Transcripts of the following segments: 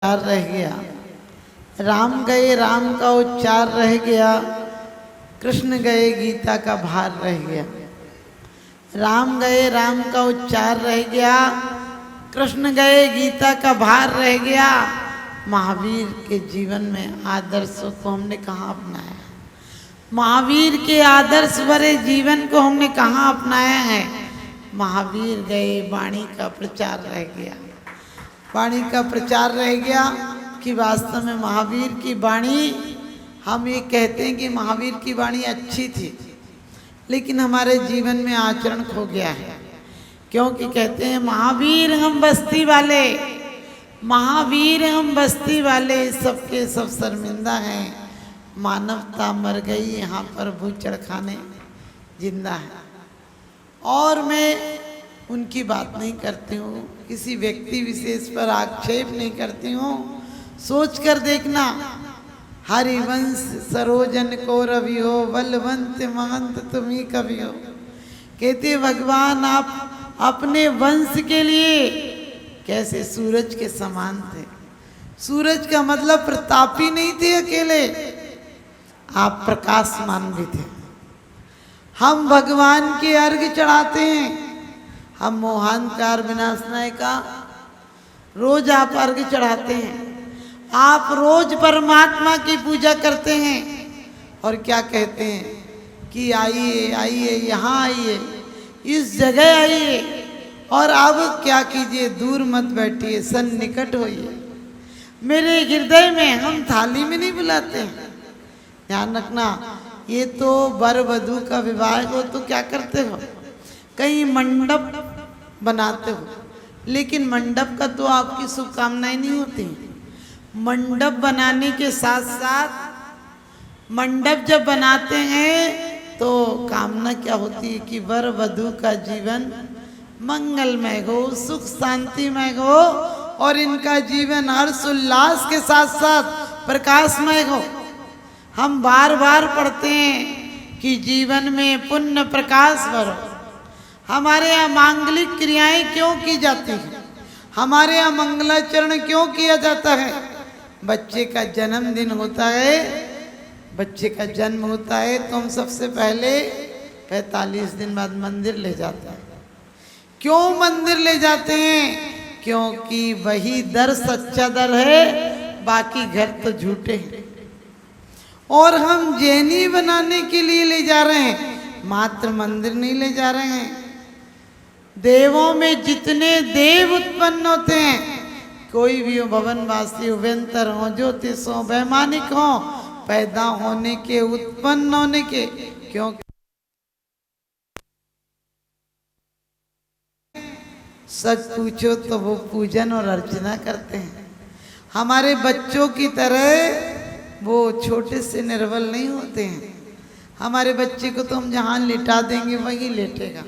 उच्चार रह गया, राम गए राम का उच्चार रह गया, कृष्ण गए गीता का भार रह गया। राम गए राम का उच्चार रह गया, कृष्ण गए गीता का भार रह गया। महावीर के जीवन में आदर्शों को हमने कहाँ अपनाया? महावीर के आदर्श भरे जीवन को हमने कहाँ अपनाया है? महावीर गए, वाणी का प्रचार रह गया। वाणी का प्रचार रह गया कि वास्तव में महावीर की वाणी, हम ये कहते हैं कि महावीर की वाणी अच्छी थी, लेकिन हमारे जीवन में आचरण खो गया है। क्योंकि कहते हैं महावीर हम बस्ती वाले, महावीर हम बस्ती वाले, सबके सब शर्मिंदा हैं। मानवता मर गई, यहाँ पर भूचड़ खाने जिंदा है। और मैं उनकी बात नहीं करती हूँ, किसी व्यक्ति विशेष पर आक्षेप नहीं करती हूँ। सोच कर देखना, हरिवंश सरोजन को रवि हो, बलवंत महंत तुम ही कवि हो। कहते भगवान आप अपने वंश के लिए कैसे सूरज के समान थे। सूरज का मतलब प्रतापी नहीं थे अकेले, आप प्रकाशमान भी थे। हम भगवान के अर्घ चढ़ाते हैं, हम मोहांकार विनाशनाय का रोज आप अर्घ चढ़ाते हैं, आप रोज परमात्मा की पूजा करते हैं। और क्या कहते हैं कि आइए आइए, यहाँ आइए, इस जगह आइए, और अब क्या कीजिए, दूर मत बैठिए, सन्निकट होइए मेरे हृदय में। हम थाली में नहीं बुलाते हैं। ध्यान रखना, ये तो वर वधू का विवाह हो तो क्या करते हो, कहीं मंडप बनाते हो, लेकिन मंडप का तो आपकी शुभकामनाएं नहीं होती। मंडप बनाने के साथ साथ मंडप जब बनाते हैं तो कामना क्या होती है कि वर वधू का जीवन मंगलमय हो, सुख शांतिमय हो, और इनका जीवन हर्ष उल्लास के साथ साथ प्रकाशमय हो। हम बार बार पढ़ते हैं कि जीवन में पुण्य प्रकाश भरो। हमारे यहाँ मांगलिक क्रियाएं क्यों की जाती हैं? हमारे यहाँ मंगलाचरण क्यों किया जाता है? बच्चे का जन्मदिन होता है, बच्चे का जन्म होता है तो हम सबसे पहले 45 दिन बाद मंदिर ले जाते हैं। क्यों मंदिर ले जाते हैं? क्योंकि वही दर सच्चा दर है, बाकी घर तो झूठे हैं। और हम जैनी बनाने के लिए ले जा रहे हैं, मात्र मंदिर नहीं ले जा रहे हैं। देवों में जितने देव उत्पन्न होते हैं, कोई भी हो, भवनवासी हो, व्यंतर हो, ज्योतिष हो, वैमानिक हो, पैदा होने के, उत्पन्न होने के, क्योंकि सच पूछो तो वो पूजन और अर्चना करते हैं। हमारे बच्चों की तरह वो छोटे से निर्बल नहीं होते हैं। हमारे बच्चे को तो हम जहाँ लिटा देंगे वहीं लेटेगा।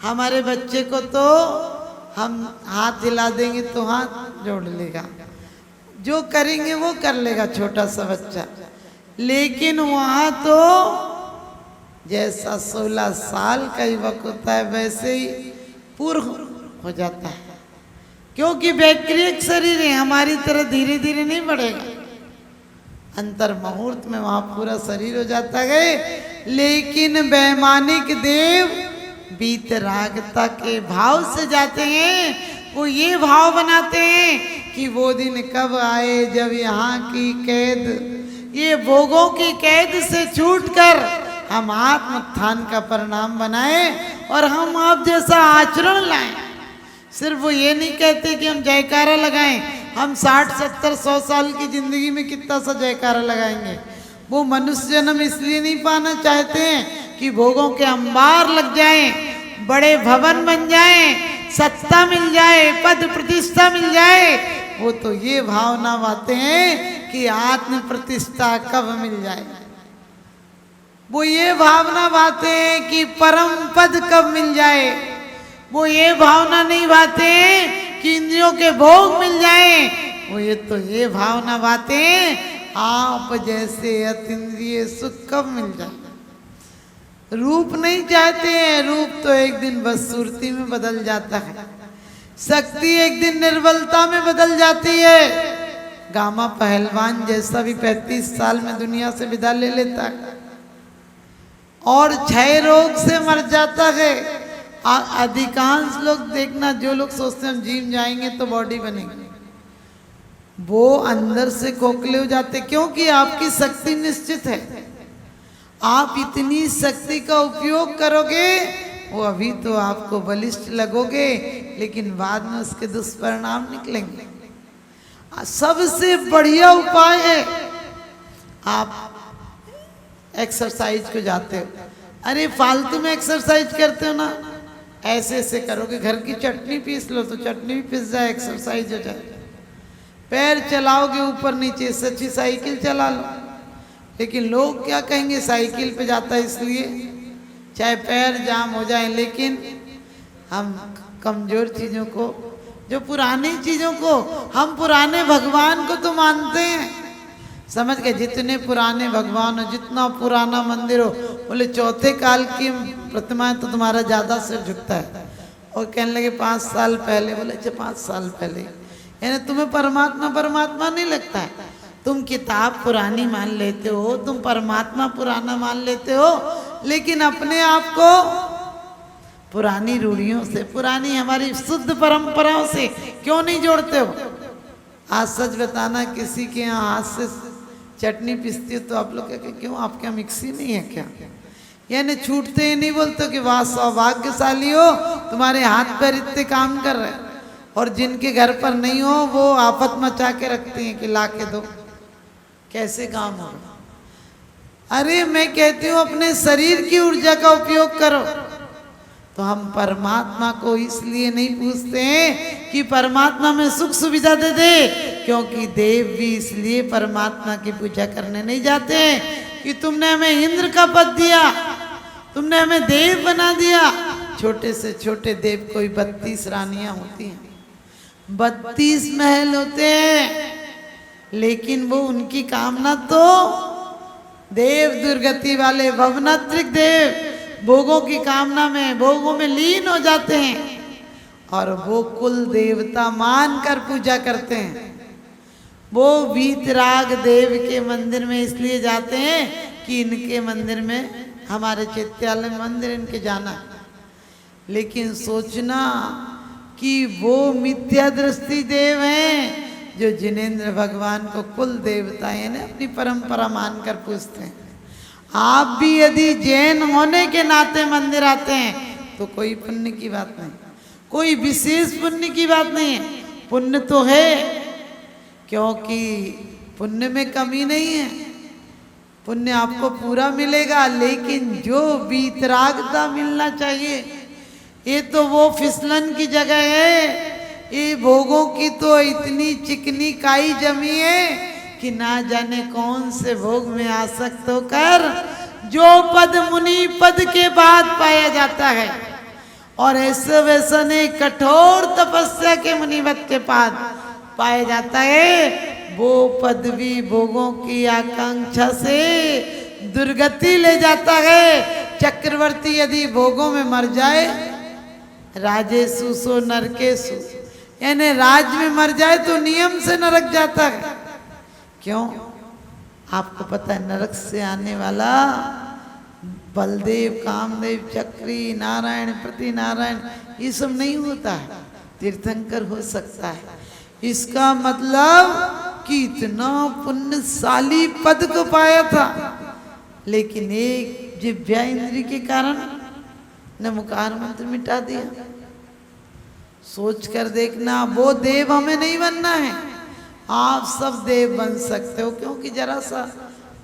हमारे बच्चे को तो हम हाथ हिला देंगे तो हाथ जोड़ लेगा, जो करेंगे वो कर लेगा छोटा सा बच्चा। लेकिन वहाँ तो जैसा 16 साल का युवक होता है वैसे ही पूर्ण हो जाता है, क्योंकि वैक्रियक शरीर है, हमारी तरह धीरे धीरे नहीं बढ़ेगा। अंतर मुहूर्त में वहाँ पूरा शरीर हो जाता है। लेकिन वैमानिक देव वीतरागता के भाव से जाते हैं। वो ये भाव बनाते हैं कि वो दिन कब आए जब यहाँ की कैद, ये भोगों की कैद से छूटकर हम आत्मोत्थान का परिणाम बनाएं और हम आप जैसा आचरण लाएं। सिर्फ वो ये नहीं कहते कि हम जयकारा लगाएं, हम 60, 70, 100 साल की जिंदगी में कितना सा जयकारा लगाएंगे। वो मनुष्य जन्म इसलिए नहीं पाना चाहते हैं कि भोगों के अंबार लग जाएं, बड़े भवन बन जाएं, सत्ता मिल जाए, पद प्रतिष्ठा मिल जाए। वो तो ये भावना बातें हैं कि आत्म प्रतिष्ठा कब मिल जाए। वो ये भावना बातें हैं कि परम पद कब मिल जाए। वो ये भावना नहीं बातें कि इंद्रियों के भोग मिल जाए। वो ये भावना बातें आप जैसे अतीन्द्रिय सुख कब मिल जाए। रूप नहीं चाहते हैं, रूप तो एक दिन बस सुरती में बदल जाता है। शक्ति एक दिन निर्बलता में बदल जाती है। गामा पहलवान जैसा भी 35 साल में दुनिया से विदा ले लेता है और क्षय रोग से मर जाता है। अधिकांश लोग देखना, जो लोग सोचते हैं हम जिम जाएंगे तो बॉडी बनेगी, वो अंदर से खोखले हो जाते, क्योंकि आपकी शक्ति निश्चित है। आप इतनी शक्ति का उपयोग करोगे, वो अभी तो आपको बलिष्ठ लगोगे, लेकिन बाद में उसके दुष्परिणाम निकलेंगे। सबसे बढ़िया उपाय है, आप एक्सरसाइज को जाते हो, अरे फालतू में एक्सरसाइज करते हो ना, ऐसे ऐसे करोगे, घर की चटनी पीस लो तो चटनी भी पीस जाए, एक्सरसाइज हो जाए। पैर चलाओगे ऊपर नीचे, सच्ची साइकिल चला लो। लेकिन लोग क्या कहेंगे, साइकिल पे जाता है इसलिए, चाहे पैर जाम हो जाए। लेकिन हम कमजोर चीज़ों को, जो पुरानी चीज़ों को, हम पुराने भगवान को तो मानते हैं, समझ के, जितने पुराने भगवान हो, जितना पुराना मंदिर हो, बोले चौथे काल की प्रतिमा तो तुम्हारा ज़्यादा सिर झुकता है। और कहने लगे 5 साल पहले, बोले अच्छा 5 साल पहले, यानी तुम्हें परमात्मा नहीं लगता है। तुम किताब पुरानी मान लेते हो, तुम परमात्मा पुराना मान लेते हो, लेकिन अपने आप को पुरानी रूढ़ियों से, पुरानी हमारी शुद्ध परंपराओं से क्यों नहीं जोड़ते हो? आज सच बताना, किसी के यहाँ हाथ से चटनी पिसती हो तो आप लोग कहते क्यों, आपके यहाँ मिक्सी नहीं है क्या? यानी छूटते ही नहीं बोलते कि वाह सौभाग्यशाली हो, तुम्हारे हाथ पैर इतने काम कर रहे हैं। और जिनके घर पर नहीं हो वो आफत मचा के रखती हैं कि ला के दो, कैसे काम होगा? अरे मैं कहती हूँ अपने शरीर की ऊर्जा का उपयोग करो। तो हम परमात्मा को इसलिए नहीं पूछते हैं कि परमात्मा में सुख सुविधा दे दे, क्योंकि देव भी इसलिए परमात्मा की पूजा करने नहीं जाते हैं कि तुमने हमें इंद्र का पद दिया, तुमने हमें देव बना दिया। छोटे से छोटे देव कोई 32 रानियां होती हैं, 32 महल होते हैं, लेकिन वो उनकी कामना तो देव दुर्गति वाले भवनात्रिक देव भोगों की कामना में, भोगों में लीन हो जाते हैं और वो कुल देवता मानकर पूजा करते हैं। वो वीतराग देव के मंदिर में इसलिए जाते हैं कि इनके मंदिर में, हमारे चैत्यालय मंदिर इनके जाना। लेकिन सोचना कि वो मिथ्या दृष्टि देव हैं जो जिनेंद्र भगवान को कुल देवता यानी अपनी परंपरा मानकर पूजते हैं। आप भी यदि जैन होने के नाते मंदिर आते हैं तो कोई पुण्य की बात नहीं, कोई विशेष पुण्य की बात नहीं है। पुण्य तो है, क्योंकि पुण्य में कमी नहीं है, पुण्य आपको पूरा मिलेगा, लेकिन जो वीतरागता मिलना चाहिए, ये तो वो फिसलन की जगह है। ये भोगों की तो इतनी चिकनी काई जमी है कि ना जाने कौन से भोग में आसक्त होकर जो पद मुनि पद के बाद पाया जाता है, और ऐसे वैसा नहीं, कठोर तपस्या के मुनिवत के बाद पाया जाता है, वो पदवी भोगों की आकांक्षा से दुर्गति ले जाता है। चक्रवर्ती यदि भोगों में मर जाए, राजेशु सो नरकेशु, यानी राज में मर जाए तो नियम से नरक जाता है। क्यों? आपको पता है नरक से आने वाला बलदेव, कामदेव, चक्री, नारायण, प्रति नारायण, ये सब नहीं होता है, तीर्थंकर हो सकता है। इसका मतलब कि इतना पुण्यशाली पद को पाया था, लेकिन एक जिह्वा इंद्री के कारण न मुकार मंत्र मिटा दिया। सोच कर देखना, वो देव हमें नहीं बनना है, आप सब देव बन सकते हो। क्योंकि जरा सा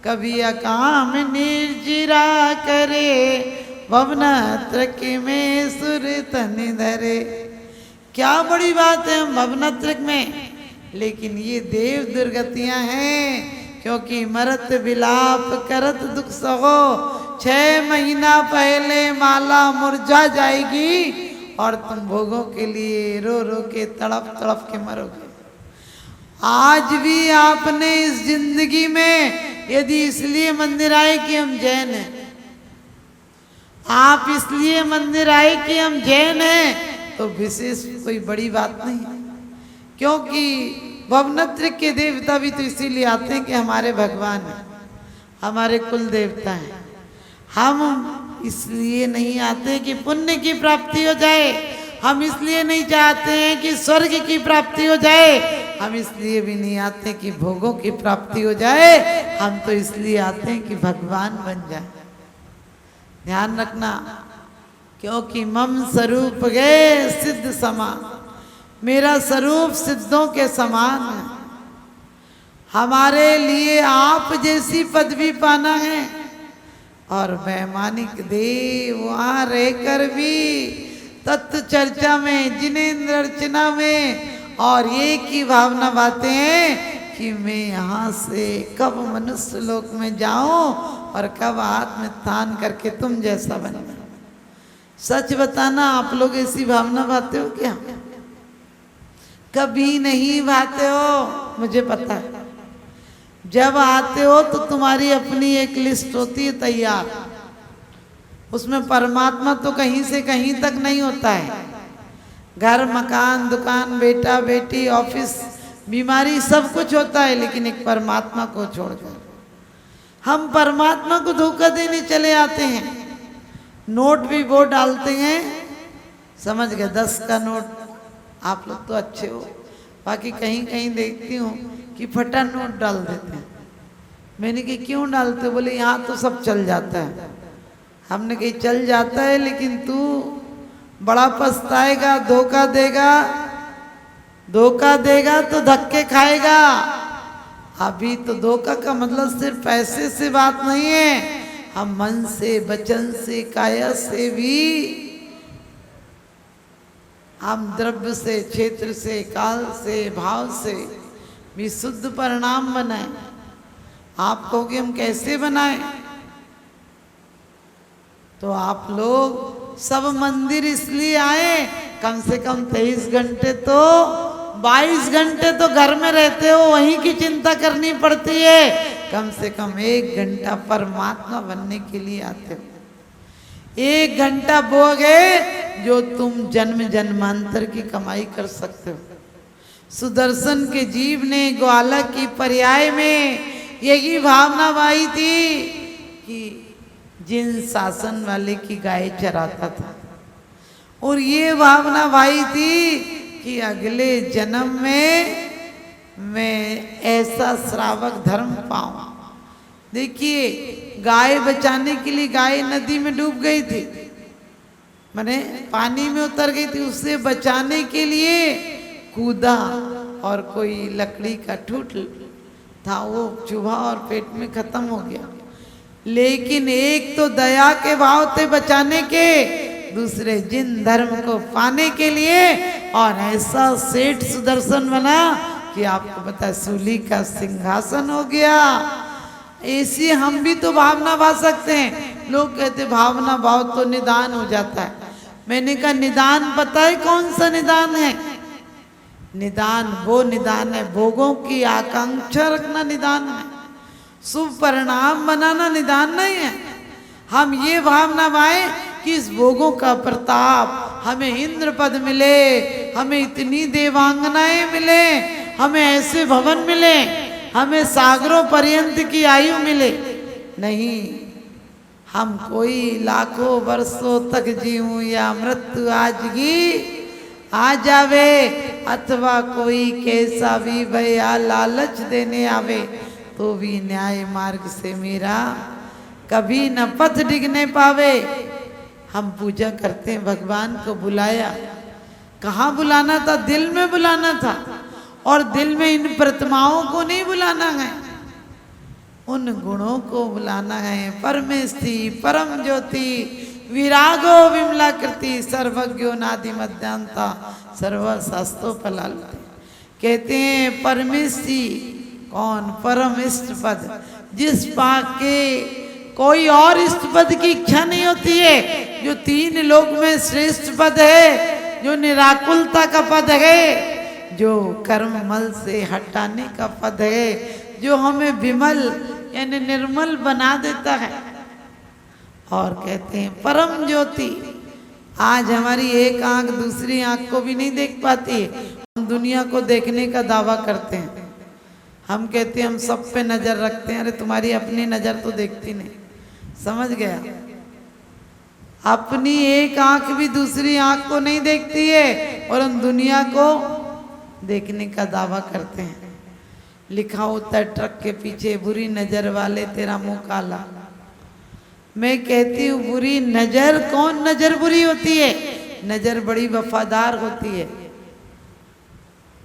कभी अकाम निर्जिरा करे, भवनत्रक में सुर तन धरे। क्या बड़ी बात है हम भवनत्रक में, लेकिन ये देव दुर्गतियां हैं, क्योंकि मरत विलाप करत दुख सहो, 6 महीना पहले माला मुरझा जाएगी और तुम भोगों के लिए रो रो के तड़प तड़प के मरोगे। आज भी आपने इस जिंदगी में यदि इसलिए मंदिर आए कि हम जैन हैं, आप इसलिए मंदिर आए कि हम जैन हैं, तो विशेष कोई बड़ी बात नहीं है, क्योंकि भवनत्र के देवता भी तो इसीलिए आते हैं कि हमारे भगवान हैं, हमारे कुल देवता हैं। हम इसलिए नहीं आते कि पुण्य की प्राप्ति हो जाए, हम इसलिए नहीं चाहते हैं कि स्वर्ग की प्राप्ति हो जाए, हम इसलिए भी नहीं आते कि भोगों की प्राप्ति हो जाए, हम तो इसलिए आते हैं कि भगवान बन जाए। ध्यान रखना, क्योंकि मम स्वरूप गए सिद्ध समान, मेरा स्वरूप सिद्धों के समान है। हमारे लिए आप जैसी पदवी पाना है और वैमानिक देव वहां रहकर भी तत्व चर्चा में, जिनेन्द्र अर्चना में और एक ही भावना बातें हैं कि मैं यहाँ से कब मनुष्य लोक में जाऊं और कब आत्म स्थान करके तुम जैसा बन जाऊं। सच बताना, आप लोग ऐसी भावना भाते हो क्या? कभी नहीं भाते हो, मुझे पता है। जब आते हो तो तुम्हारी अपनी एक लिस्ट होती है तैयार, उसमें परमात्मा तो कहीं से कहीं तक नहीं होता है। घर, मकान, दुकान, बेटा बेटी, ऑफिस, बीमारी, सब कुछ होता है, लेकिन एक परमात्मा को छोड़कर हम परमात्मा को धोखा देने चले आते हैं। नोट भी वो डालते हैं, समझ गए, 10 का नोट। आप लोग तो अच्छे हो, बाकी कहीं कहीं देखती हूँ कि फटा नोट डाल देते हैं। मैंने कहा क्यों डालते? बोले यहाँ तो सब चल जाता है। हमने कही चल जाता है, लेकिन तू बड़ा पछताएगा, धोखा देगा, धोखा देगा तो धक्के खाएगा। अभी तो धोखा का मतलब सिर्फ पैसे से बात नहीं है, हम मन से, वचन से, काया से भी, हम द्रव्य से, क्षेत्र से, काल से, भाव से भी शुद्ध परिणाम बनाए। आप कहोगे हम कैसे बनाए? तो आप लोग सब मंदिर इसलिए आए, कम से कम 23 घंटे तो, 22 घंटे तो घर में रहते हो, वहीं की चिंता करनी पड़ती है। कम से कम 1 घंटा परमात्मा बनने के लिए आते हो। 1 घंटा बोगे जो तुम जन्म जन्मांतर की कमाई कर सकते हो। सुदर्शन के जीव ने ग्वाला की पर्याय में यही भावना भाई थी कि जिन शासन वाले की गाय चराता था, और ये भावना भाई थी कि अगले जन्म में मैं ऐसा श्रावक धर्म पाऊं। देखिए, गाय बचाने के लिए गाय नदी में डूब गई थी, माने पानी में उतर गई थी, उससे बचाने के लिए कूदा और कोई लकड़ी का ठूठ था, वो चुभा और पेट में खत्म हो गया। लेकिन एक तो दया के भाव थे बचाने के, दूसरे जिन धर्म को पाने के लिए, और ऐसा सेठ सुदर्शन बना कि आपको पता है सूली का सिंहासन हो गया। ऐसी हम भी तो भावना भा सकते हैं। लोग कहते भावना भाव तो निदान हो जाता है। मैंने कहा निदान पता है कौन सा निदान है? निदान वो निदान है, भोगों की आकांक्षा रखना निदान है, शुभ परिणाम बनाना निदान नहीं है। हम ये भावना भाएं कि इस भोगों का प्रताप, हमें इंद्र पद मिले, हमें इतनी देवांगनाएं मिले, हमें ऐसे भवन मिले, हमें सागरों पर्यंत की आयु मिले। नहीं, हम कोई लाखों वर्षों तक जीऊं या मृत्यु आज ही आ जावे, अथवा कोई कैसा भी भया लालच देने आवे, तो भी न्याय मार्ग से मेरा कभी न पथ डिगने पावे। हम पूजा करते हैं, भगवान को बुलाया, कहाँ बुलाना था? दिल में बुलाना था, और दिल में इन प्रतिमाओं को नहीं बुलाना है, उन गुणों को बुलाना है। परमेष्टि, परम ज्योति, विरागो विमलाकृति, सर्वज्ञो नादि मध्यांता, सर्वशास्त्रोपलाल। कहते हैं परमेष्टि कौन? परम इष्ट पद, जिस पाक के कोई और इष्ट पद की इच्छा नहीं होती है, जो 3 लोक में श्रेष्ठ पद है, जो निराकुलता का पद है, जो कर्म मल से हटाने का पद है, जो हमें विमल यानी निर्मल बना देता है। और कहते हैं परम ज्योति, आज हमारी एक आंख दूसरी आंख को भी नहीं देख पाती है। हम दुनिया को देखने का दावा करते हैं, हम कहते हैं हम सब पे नजर रखते हैं। अरे तुम्हारी अपनी नजर तो देखती नहीं, समझ गया? अपनी एक आंख भी दूसरी आंख को नहीं देखती है और हम दुनिया को देखने का दावा करते हैं। लिखा होता है ट्रक के पीछे, बुरी नजर वाले तेरा मुंह काला। मैं कहती हूँ बुरी नजर, कौन नजर बुरी होती है? नजर बड़ी वफादार होती है।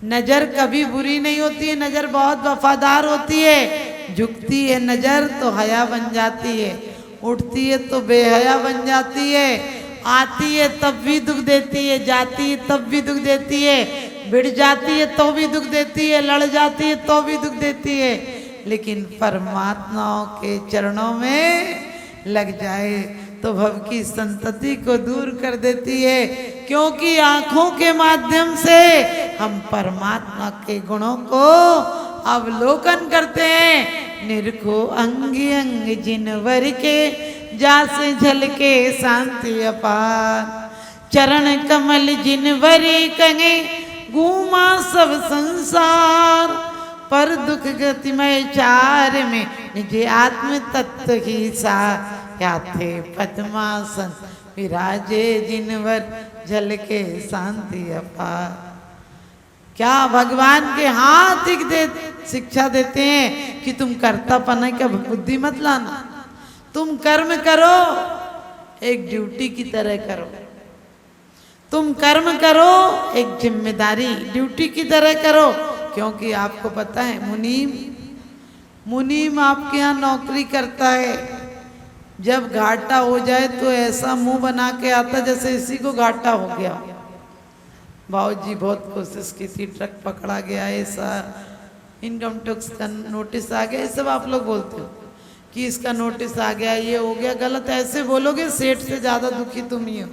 नजर कभी बुरी नहीं होती है, नजर बहुत वफादार होती है। झुकती है नजर तो हया बन जाती है, उठती है तो बेहया बन जाती है, आती है तब भी दुख देती है, जाती है तब भी दुख देती है, भिड़ जाती है तो भी दुख देती है, लड़ जाती है तो भी दुख देती है। लेकिन परमात्मा के चरणों में लग जाए तो भव की संतति को दूर कर देती है, क्योंकि आंखों के माध्यम से हम परमात्मा के गुणों को अवलोकन करते हैं। निरखो अंग अंग जिनवर के, जासे झलके शांति अपार। चरण कमल जिनवरी कंगे, घूमा सब संसार। पर दुख गतिमय चार में, निज आत्म तत्व ही सा। क्या थे पद्मासन विराजे जिनवर, झलके शांति अपार। क्या भगवान के हाथ शिक्षा देते हैं कि तुम कर्तापना का बुद्धि मत लाना, तुम कर्म करो, एक ड्यूटी की तरह करो। तुम कर्म करो एक जिम्मेदारी ड्यूटी की तरह करो, क्योंकि आपको पता है मुनीम आपके यहाँ नौकरी करता है। जब घाटा हो जाए तो ऐसा मुंह बना के आता जैसे इसी को घाटा हो गया। बाबूजी बहुत कोशिश की थी, ट्रक पकड़ा गया, ऐसा इनकम टैक्स का नोटिस आ गया, ये सब आप लोग बोलते हो कि इसका नोटिस आ गया, ये हो गया। गलत ऐसे बोलोगे, सेठ से ज़्यादा दुखी तुम ही हो।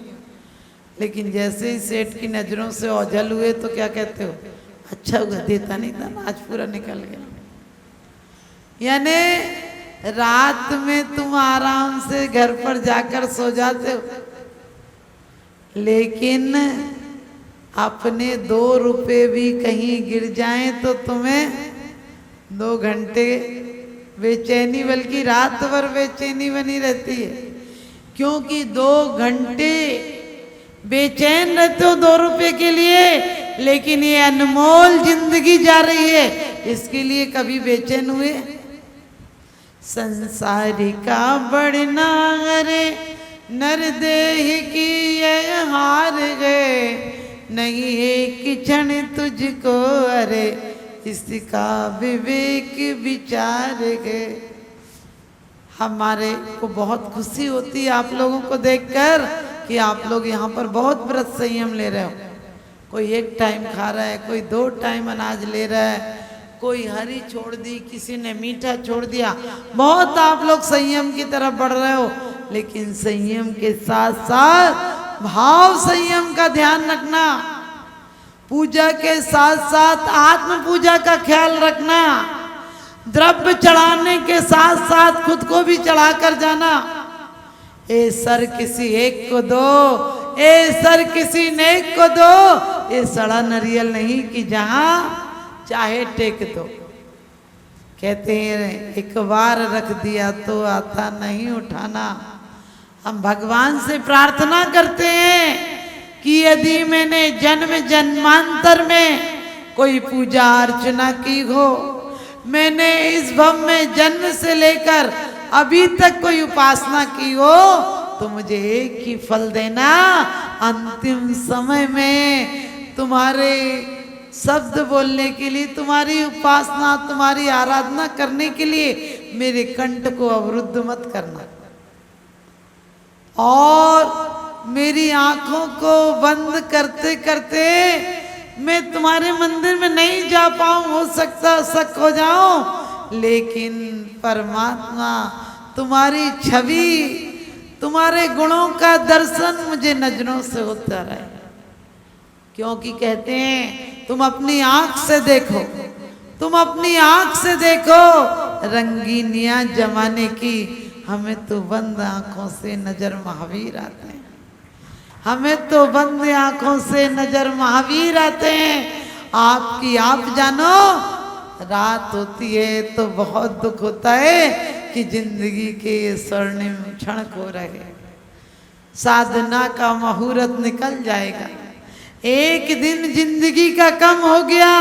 लेकिन जैसे ही सेठ की नज़रों से ओझल हुए तो क्या कहते हो? अच्छा हुआ देता नहीं था, आज पूरा निकल गया। यानी रात में तुम आराम से घर पर जाकर सो जाते हो, लेकिन अपने 2 रुपए भी कहीं गिर जाएं तो तुम्हें 2 घंटे बेचैनी, बल्कि रात भर बेचैनी बनी रहती है। क्योंकि 2 घंटे बेचैन रहते हो 2 रुपए के लिए, लेकिन ये अनमोल जिंदगी जा रही है, इसके लिए कभी बेचैन हुए? संसारी का बढ़ना रे, नर देह की ये हार गए। नहीं एक क्षण तुझको अरे, इसका विवेक विचार गए। हमारे को बहुत खुशी होती है आप लोगों को देखकर कि आप लोग यहाँ पर बहुत व्रत संयम ले रहे हो। कोई 1 टाइम खा रहा है, कोई 2 टाइम अनाज ले रहा है, कोई हरी छोड़ दी, किसी ने मीठा छोड़ दिया। बहुत आप लोग संयम की तरफ बढ़ रहे हो, लेकिन संयम के साथ साथ भाव संयम का ध्यान रखना। पूजा के साथ साथ आत्म पूजा का ख्याल रखना। द्रव्य चढ़ाने के साथ साथ खुद को भी चढ़ा कर जाना। ए सर किसी एक को दो, ए सर किसी नेक को दो, ये सड़ा नरियल नहीं कि जहां चाहे टेक दो। कहते हैं एक बार रख दिया तो आता नहीं उठाना। हम भगवान से प्रार्थना करते हैं कि यदि मैंने जन्म जन्मांतर में कोई पूजा अर्चना की हो, मैंने इस भव में जन्म से लेकर अभी तक कोई उपासना की हो, तो मुझे एक ही फल देना। अंतिम समय में तुम्हारे शब्द बोलने के लिए, तुम्हारी उपासना, तुम्हारी आराधना करने के लिए मेरे कंठ को अवरुद्ध मत करना, और मेरी आंखों को बंद करते करते मैं तुम्हारे मंदिर में नहीं जा पाऊं, हो सकता शक हो जाऊं, लेकिन परमात्मा तुम्हारी छवि, तुम्हारे गुणों का दर्शन मुझे नजरों से होता रहे। क्योंकि कहते हैं तुम अपनी आंख से देखो, तुम अपनी आंख से देखो रंगीनियां जमाने की, हमें तो बंद आंखों से नजर महावीर आते हैं। हमें तो बंद आंखों से नजर महावीर आते हैं, आपकी आप जानो। रात होती है तो बहुत दुख होता है कि जिंदगी के ये स्वर्णिम क्षण खो रहे। साधना का मुहूर्त निकल जाएगा, एक दिन जिंदगी का कम हो गया,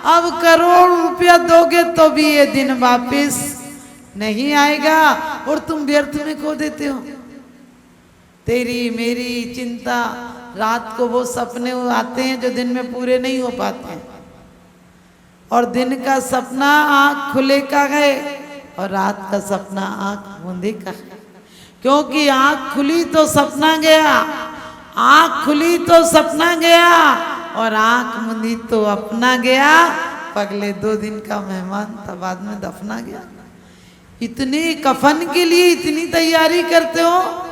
अब करोड़ रुपया दोगे तो भी ये दिन वापस नहीं आएगा और तुम व्यर्थ में खो देते हो। तेरी मेरी चिंता, रात को वो सपने आते हैं जो दिन में पूरे नहीं हो पाते हैं, और दिन का सपना आंख खुले का है और रात का सपना आंख मूंदे का है। क्योंकि आंख खुली तो सपना गया, आंख खुली तो सपना गया, और आंख मूंदी तो अपना गया। पगले 2 दिन का मेहमान था, बाद में दफना गया। इतने कफन के लिए इतनी तैयारी करते हो,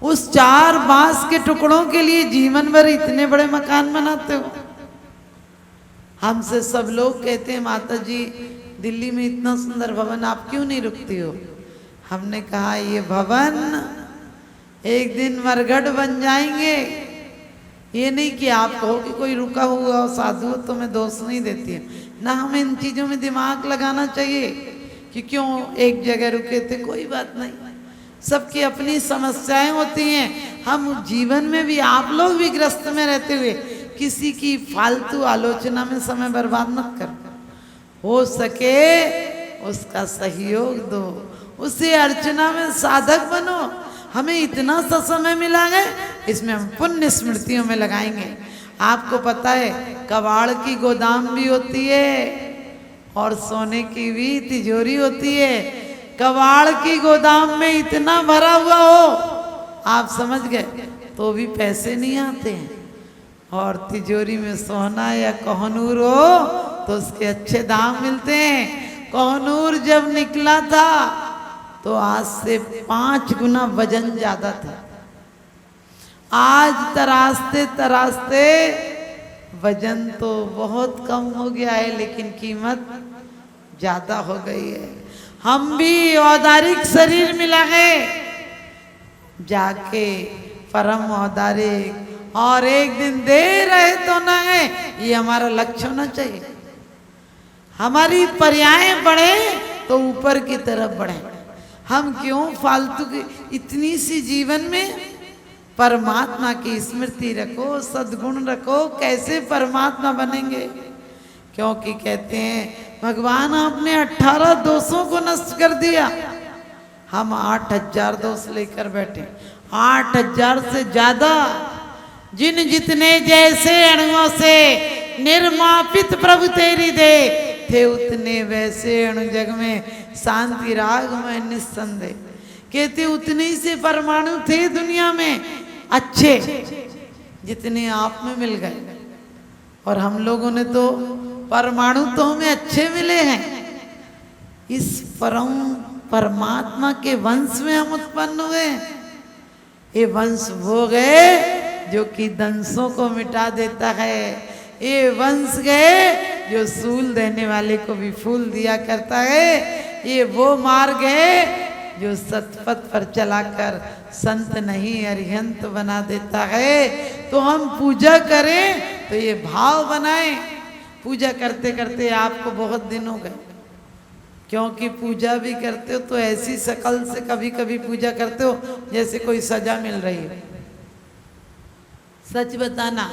उस 4 बांस के टुकड़ों के लिए जीवन भर इतने बड़े मकान बनाते हो। हमसे सब लोग कहते हैं, माता जी दिल्ली में इतना सुंदर भवन आप क्यों नहीं रुकती हो? हमने कहा ये भवन एक दिन मरघट बन जाएंगे। ये नहीं कि आप कहो कि कोई रुका हुआ साधु हो तो मैं दोष नहीं देती हूँ ना, हमें इन चीज़ों में दिमाग लगाना चाहिए कि क्यों एक जगह रुके थे। कोई बात नहीं, सबकी अपनी समस्याएं होती हैं। हम जीवन में भी, आप लोग भी ग्रस्त में रहते हुए किसी की फालतू आलोचना में समय बर्बाद मत करो। हो सके उसका सहयोग दो, उसे अर्चना में साधक बनो। हमें इतना सा समय मिला है, इसमें हम पुण्य स्मृतियों में लगाएंगे। आपको पता है कबाड़ की गोदाम भी होती है और सोने की भी तिजोरी होती है। कबाड़ की गोदाम में इतना भरा हुआ हो, आप समझ गए, तो भी पैसे नहीं आते हैं, और तिजोरी में सोना या कोहनूर हो तो उसके अच्छे दाम मिलते हैं। कोहनूर जब निकला था तो आज से 5 गुना वजन ज्यादा था। आज तराशते तराशते वजन तो बहुत कम हो गया है, लेकिन कीमत ज्यादा हो गई है। हम भी औदारिक शरीर मिला है, जाके परम औदारिक, और एक दिन दे रहे तो ना है, ये हमारा लक्ष्य होना चाहिए। हमारी पर्यायें बढ़े तो ऊपर की तरफ बढ़े। हम क्यों फालतू की इतनी सी जीवन में परमात्मा की स्मृति रखो, सद्गुण रखो। कैसे परमात्मा बनेंगे? क्योंकि कहते हैं भगवान आपने 18 दोषों को नष्ट कर दिया, हम 8000 दोष लेकर बैठे। 8000 से ज्यादा, जिन जितने जैसे अणुओं से निर्मापित प्रभु तेरी दे, थे उतने वैसे अणु जग में शांति राग में निस्संदेह। कहते उतने ही से परमाणु थे दुनिया में अच्छे, जितने आप में मिल गए। और हम लोगों ने तो परमाणु तो हमें अच्छे मिले हैं। इस परम परमात्मा के वंश में हम उत्पन्न हुए। ये वंश वो गए जो कि दंसों को मिटा देता है। ये वंश गए जो सूल देने वाले को भी फूल दिया करता है। ये वो मार्ग है जो सतपथ पर चलाकर संत नहीं अरिहंत बना देता है। तो हम पूजा करें तो ये भाव बनाएं। पूजा करते करते आपको बहुत दिन हो गए, क्योंकि पूजा भी करते हो तो ऐसी शकल से कभी कभी पूजा करते हो जैसे कोई सजा मिल रही है। सच बताना,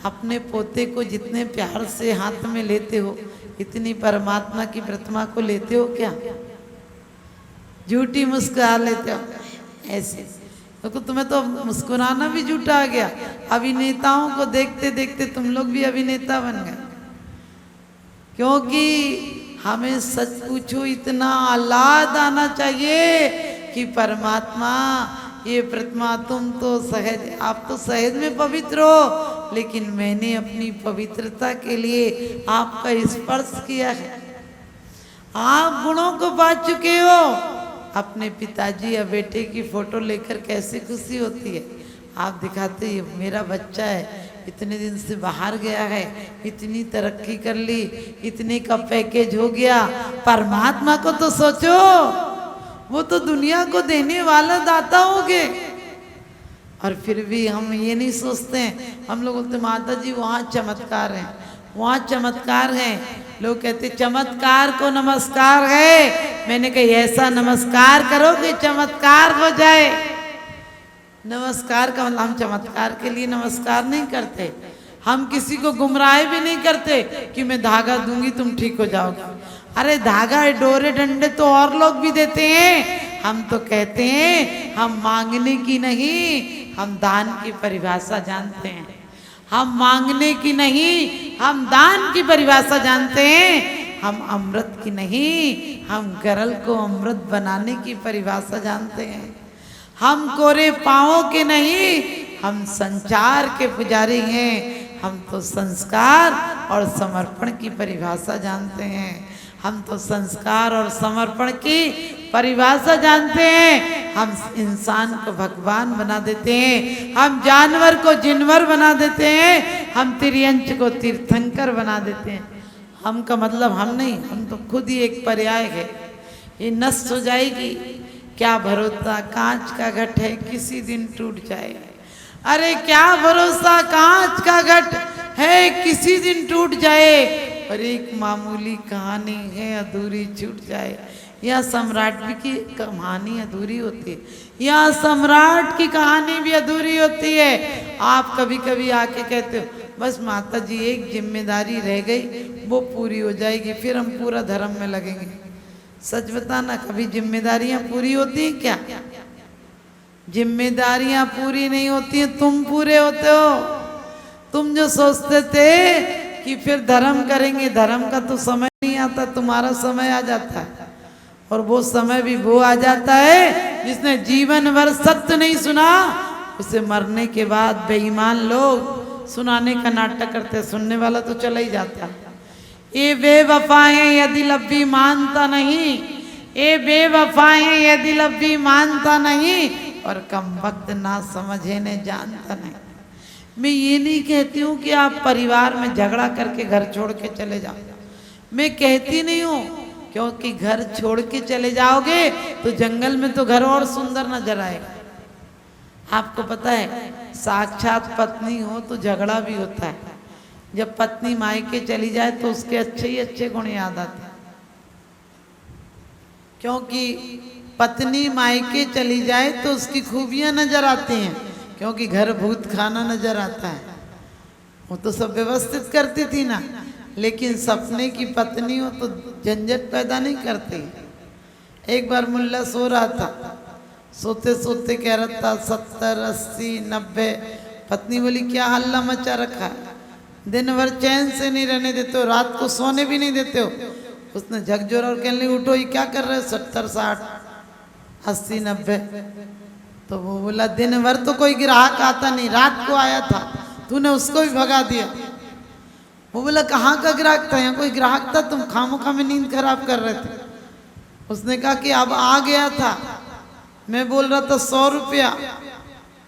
अपने पोते को जितने प्यार से हाथ में लेते हो, इतनी परमात्मा की प्रतिमा को लेते हो क्या? झूठी मुस्कुरा लेते हो ऐसे, तो तुम्हें तो मुस्कुराना भी झूठा आ गया। अभिनेताओं को देखते देखते तुम लोग भी अभिनेता बन गए। क्योंकि हमें सच पूछो, इतना आह्लाद आना चाहिए कि परमात्मा ये प्रतिमा, तुम तो सहज, आप तो सहज में पवित्र हो, लेकिन मैंने अपनी पवित्रता के लिए आपका स्पर्श किया है। आप गुणों को पा चुके हो। अपने पिताजी या बेटे की फोटो लेकर कैसे खुशी होती है। आप दिखाते ही मेरा बच्चा है, इतने दिन से बाहर गया है, इतनी तरक्की कर ली, इतने का पैकेज हो गया। परमात्मा को तो सोचो, वो तो दुनिया को देने वाला दाता होगे। और फिर भी हम ये नहीं सोचते हैं। हम लोग बोलते माता जी वहाँ चमत्कार है, वहाँ चमत्कार है। लोग कहते चमत्कार को नमस्कार है। मैंने कही ऐसा नमस्कार करो कि चमत्कार हो जाए। नमस्कार का मतलब हम चमत्कार के लिए नमस्कार नहीं करते। हम किसी को गुमराह भी नहीं करते कि मैं धागा दूंगी तुम ठीक हो जाओगे। अरे धागा डोरे डंडे तो और लोग भी देते हैं। हम तो कहते हैं हम मांगने की नहीं, हम दान की परिभाषा जानते हैं। हम मांगने की नहीं, हम दान की परिभाषा जानते हैं। हम अमृत की नहीं, हम गरल को अमृत बनाने की परिभाषा जानते हैं। हम कोरे पाँवों के नहीं, हम संचार के पुजारी हैं। हम तो संस्कार और समर्पण की परिभाषा जानते हैं। हम तो संस्कार और समर्पण की परिभाषा जानते हैं। हम इंसान को भगवान बना देते हैं, हम जानवर को जिनवर बना देते हैं, हम तिर्यंच को तीर्थंकर बना देते हैं। हम का मतलब हम नहीं, हम तो खुद ही एक पर्याय है। ये नष्ट हो जाएगी, क्या भरोसा, कांच का घट है किसी दिन टूट जाएगा। अरे क्या भरोसा, कांच का घट है किसी दिन टूट जाए। और एक मामूली कहानी है अधूरी छूट जाए। यह सम्राट की कहानी अधूरी होती है, यह सम्राट की कहानी भी अधूरी होती है। आप कभी कभी आके कहते हो बस माता जी एक जिम्मेदारी रह गई, वो पूरी हो जाएगी फिर हम पूरा धर्म में लगेंगे। सच बताना, कभी जिम्मेदारियां पूरी होती हैं क्या? जिम्मेदारियां पूरी नहीं होती हैं, तुम पूरे होते हो। तुम जो सोचते थे कि फिर धर्म करेंगे, धर्म का तो समय नहीं आता, तुम्हारा समय आ जाता है। और वो समय भी वो आ जाता है जिसने जीवन भर सत्य नहीं सुना, उसे मरने के बाद बेईमान लोग सुनाने का नाटक करते, सुनने वाला तो चला ही जाता है। ये बेवफाएं यदि लब्बी मानता नहीं, ये बेवफाएं यदि लब्बी मानता नहीं, और कम वक्त ना समझे ने जानता नहीं। मैं ये नहीं कहती हूँ कि आप परिवार में झगड़ा करके घर छोड़ के चले जाओ, मैं कहती नहीं हूँ, क्योंकि घर छोड़ के चले जाओगे तो जंगल में तो घर और सुंदर नजर आएगा। आपको पता है साक्षात पत्नी हो तो झगड़ा भी होता है। जब पत्नी मायके चली जाए तो उसके अच्छे ही अच्छे गुण याद आते हैं, क्योंकि पत्नी मायके चली जाए तो उसकी खूबियां नजर आती हैं, क्योंकि घर भूत खाना नजर आता है। वो तो सब व्यवस्थित करती थी ना, लेकिन सपने की पत्नी हो तो झंझट पैदा नहीं करती। एक बार मुल्ला सो रहा था, सोते सोते कह रहा था 70, 80, 90। पत्नी बोली क्या हल्ला मचा रखा है, दिन भर चैन से नहीं रहने देते हो, रात को सोने भी नहीं देते हो। उसने झकझोरा और कहने लगी उठो, ये क्या कर रहे हो, 70, 60, 80, 90। तो वो बोला दिन भर तो कोई ग्राहक आता नहीं, रात को आया था, तूने उसको भी भगा दिया। वो बोला कहाँ का ग्राहक था, यहाँ कोई ग्राहक था, तुम खामोखा में नींद खराब कर रहे थे। उसने कहा कि अब आ गया था, मैं बोल रहा था 100 रुपया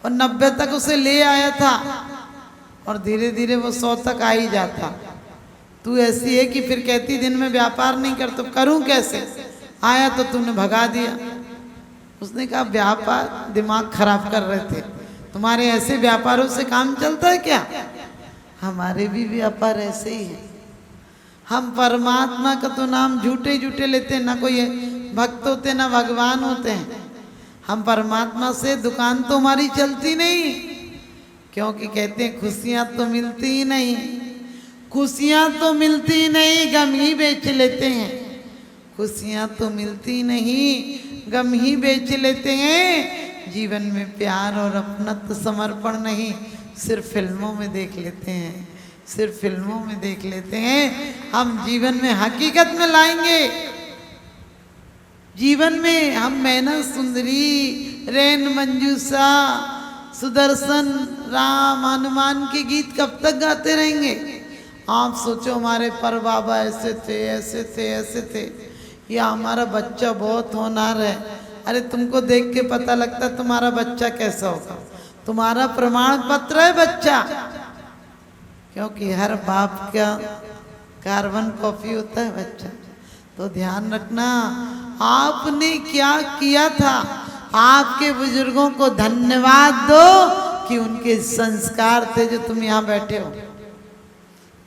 और 90 तक उसे ले आया था, और धीरे धीरे वो 100 तक आ ही जाता। तू ऐसी है कि फिर कहती दिन में व्यापार नहीं कर, तो करूं कैसे, आया तो तूने भगा दिया। उसने कहा व्यापार, दिमाग खराब कर रहे थे, तुम्हारे ऐसे व्यापारों से काम चलता है क्या? हमारे भी व्यापार ऐसे ही है। हम परमात्मा का तो नाम झूठे झूठे लेते हैं, ना कोई भक्त होते ना भगवान होते हैं। हम परमात्मा से दुकान तो हमारी चलती नहीं, क्योंकि कहते हैं खुशियां तो मिलती ही नहीं, खुशियां तो मिलती नहीं, गम ही बेच लेते हैं। खुशियां तो मिलती नहीं, गम ही बेच लेते हैं। जीवन में प्यार और अपनत्व समर्पण नहीं, सिर्फ फिल्मों में देख लेते हैं, सिर्फ फिल्मों में देख लेते हैं। हम जीवन में हकीकत में लाएंगे, जीवन में हम मैना सुंदरी, रैन मंजूषा, सुदर्शन, राम, हनुमान के गीत कब तक गाते रहेंगे? आप सोचो हमारे पर बाबा ऐसे थे, ऐसे थे, ऐसे थे, या हमारा बच्चा बहुत होनहार है। अरे तुमको देख के पता लगता तुम्हारा बच्चा कैसा होगा, तुम्हारा प्रमाण पत्र है बच्चा, क्योंकि हर बाप का कार्बन कॉपी होता है बच्चा। तो ध्यान रखना, आपने क्या किया था, आपके बुजुर्गों को धन्यवाद दो कि उनके संस्कार थे जो तुम यहाँ बैठे हो।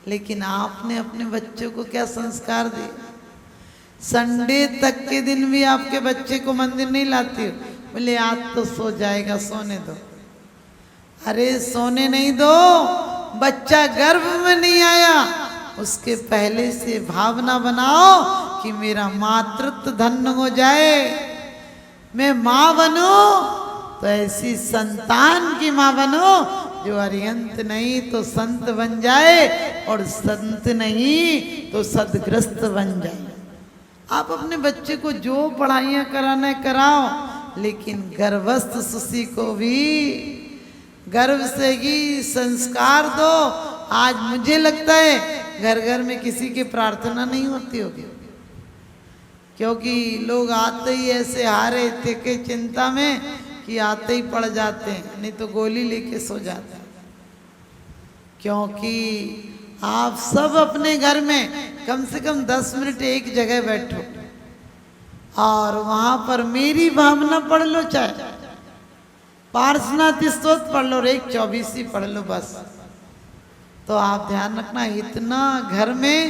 लेकिन आपने अपने बच्चों को क्या संस्कार दिए? संडे तक के दिन भी आपके बच्चे को मंदिर नहीं लाती हो। बोले आज तो सो जाएगा, सोने दो। अरे सोने नहीं दो, बच्चा गर्भ में नहीं आया उसके पहले से भावना बनाओ कि मेरा मातृत्व धन्य हो जाए, मैं माँ बनूं तो ऐसी संतान की माँ बनो जो अरिहंत नहीं तो संत बन जाए और संत नहीं तो सदग्रस्त बन जाए। आप अपने बच्चे को जो पढ़ाइयाँ कराना कराओ, लेकिन गर्भस्थ शिशु को भी गर्भ से ही संस्कार दो। आज मुझे लगता है घर घर में किसी की प्रार्थना नहीं होती होगी, क्योंकि लोग आते ही ऐसे हारे थे कि चिंता में कि आते ही पड़ जाते हैं, नहीं तो गोली लेके सो जाते हैं। क्योंकि आप सब अपने घर में कम से कम 10 मिनट एक जगह बैठो और वहां पर मेरी भावना पढ़ लो, चाहे पार्श्वनाथ स्तोत्र पढ़ लो और एक 24 पढ़ लो बस। तो आप ध्यान रखना, इतना घर में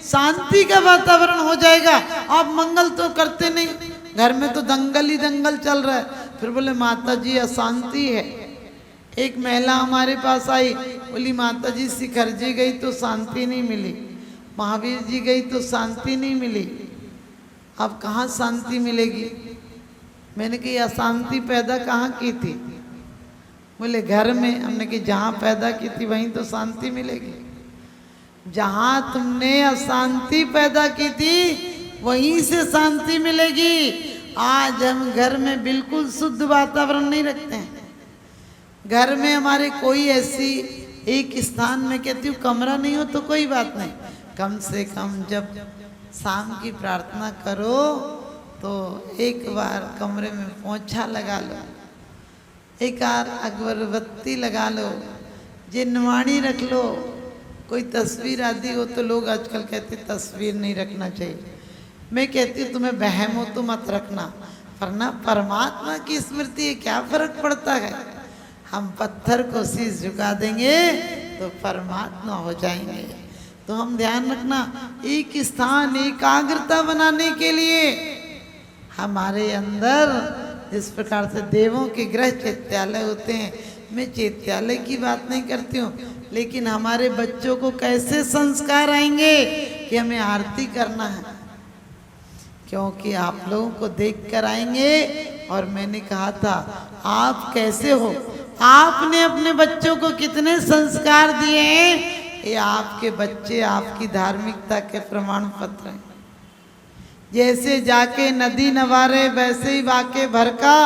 शांति का वातावरण हो जाएगा। आप मंगल तो करते नहीं, घर में तो दंगल ही दंगल चल रहा है। फिर बोले माता जी अशांति है। एक महिला हमारे पास आई, बोली माता जी शिखर जी गई तो शांति नहीं मिली, महावीर जी गई तो शांति नहीं मिली, अब कहाँ शांति मिलेगी? मैंने कही अशांति पैदा कहाँ की थी? बोले घर में। हमने कही जहाँ पैदा की थी वहीं तो शांति मिलेगी। जहाँ तुमने अशांति पैदा की थी वहीं से शांति मिलेगी। आज हम घर में बिल्कुल शुद्ध वातावरण नहीं रखते हैं। घर में हमारे कोई ऐसी एक स्थान में कहती हूँ कमरा नहीं हो तो कोई बात नहीं, कम से कम जब शाम की प्रार्थना करो तो एक बार कमरे में पोंछा लगा लो, एक बार अगरबत्ती लगा लो, जिनवाणी रख लो। कोई तस्वीर आदि हो तो लोग आजकल कहते तस्वीर नहीं रखना चाहिए। मैं कहती हूँ तुम्हें वहम हो तो मत रखना, वरना परमात्मा की स्मृति है, क्या फर्क पड़ता है? हम पत्थर को शीश झुका देंगे तो परमात्मा हो जाएंगे। तो हम ध्यान रखना, एक स्थान एकाग्रता बनाने के लिए हमारे अंदर जिस प्रकार से देवों के गृह चैत्यालय होते हैं, मैं चैत्यालय की बात नहीं करती हूँ, लेकिन हमारे बच्चों को कैसे संस्कार आएंगे कि हमें आरती करना है, क्योंकि आप लोगों को देख कर आएंगे। और मैंने कहा था आप कैसे हो, आपने अपने बच्चों को कितने संस्कार दिए हैं, ये आपके बच्चे आपकी धार्मिकता के प्रमाण पत्र हैं। जैसे जाके नदी नवारे वैसे ही वाके भर का,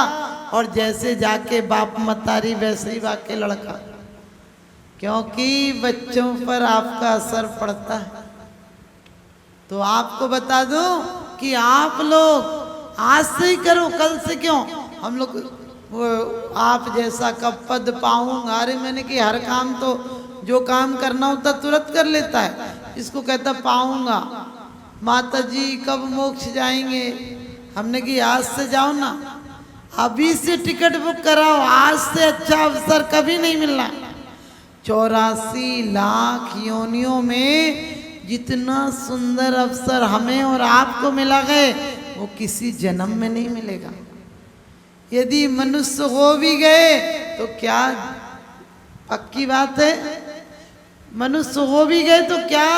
और जैसे जाके बाप मतारी वैसे ही वाके लड़का, क्योंकि बच्चों पर आपका असर पड़ता है। तो आपको बता दूं कि आप लोग आज से ही करो, कल से क्यों? हम लोग आप जैसा कब पद पाऊंगा, अरे मैंने कि हर काम तो जो काम करना होता तुरंत कर लेता है, इसको कहता पाऊंगा। माता जी कब मोक्ष जाएंगे? हमने कि आज से जाओ ना, अभी से टिकट बुक कराओ, आज से अच्छा अवसर कभी नहीं मिलना। 84 लाख योनियों में जितना सुंदर अवसर हमें और आपको मिला है वो किसी जन्म में नहीं मिलेगा। यदि मनुष्य हो भी गए तो क्या पक्की बात है, मनुष्य हो भी गए तो क्या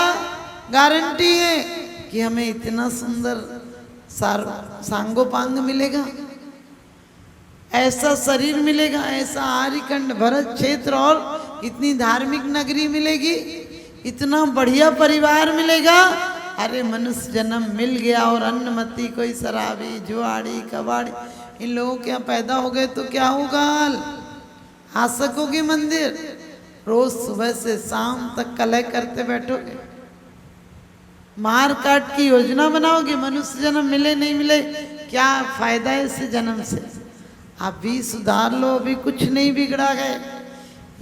गारंटी है कि हमें इतना सुंदर सांगोपांग मिलेगा, ऐसा शरीर मिलेगा, ऐसा आर्यखंड भरत क्षेत्र और इतनी धार्मिक नगरी मिलेगी, इतना बढ़िया परिवार मिलेगा। अरे मनुष्य जन्म मिल गया और अन्नमती कोई शराबी जुआड़ी कबाड़ी इन लोगों के यहाँ पैदा हो गए तो क्या होगा हाल? आ सकोगे मंदिर? रोज सुबह से शाम तक कलह करते बैठोगे, मार काट की योजना बनाओगे। मनुष्य जन्म मिले नहीं मिले क्या फायदा है इस जन्म से? अभी सुधार लो, अभी कुछ नहीं बिगड़ा है।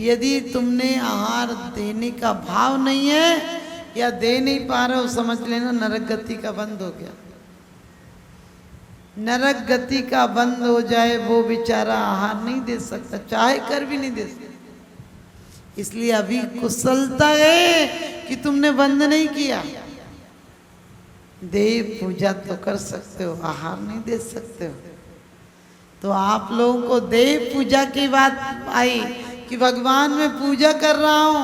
यदि तुमने आहार देने का भाव नहीं है या दे नहीं पा रहे हो, समझ लेना नरक गति का बंद हो गया। नरक गति का बंद हो जाए वो बेचारा आहार नहीं दे सकता, चाहे कर भी नहीं दे सकता। इसलिए अभी कुशलता है कि तुमने बंद नहीं किया। देव पूजा तो कर सकते हो, आहार नहीं दे सकते हो। तो आप लोगों को देव पूजा की बात आई कि भगवान मैं पूजा कर रहा हूँ,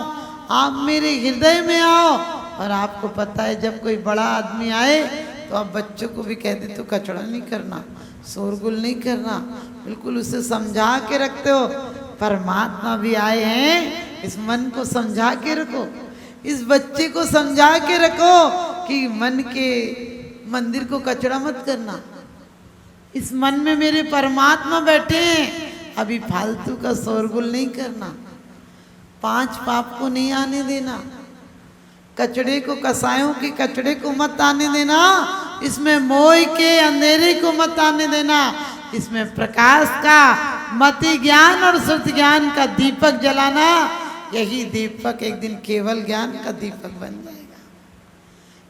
आप मेरे हृदय में आओ। और आपको पता है जब कोई बड़ा आदमी आए तो आप बच्चों को भी कहते तो कचड़ा नहीं करना, शोरगुल नहीं करना, बिल्कुल उसे समझा के रखते हो। परमात्मा भी आए हैं, इस मन को समझा के रखो, इस बच्चे को समझा के रखो कि मन के मंदिर को कचड़ा मत करना। इस मन में मेरे परमात्मा बैठे हैं, अभी फालतू का शोरगुल नहीं करना, 5 पाप को नहीं आने देना, कचड़े को, कसायों के कचड़े को मत आने देना, इसमें मोह के अंधेरे को मत आने देना, इसमें प्रकाश का, मति ज्ञान और श्रुति ज्ञान का दीपक जलाना। यही दीपक एक दिन केवल ज्ञान का दीपक बन जाएगा,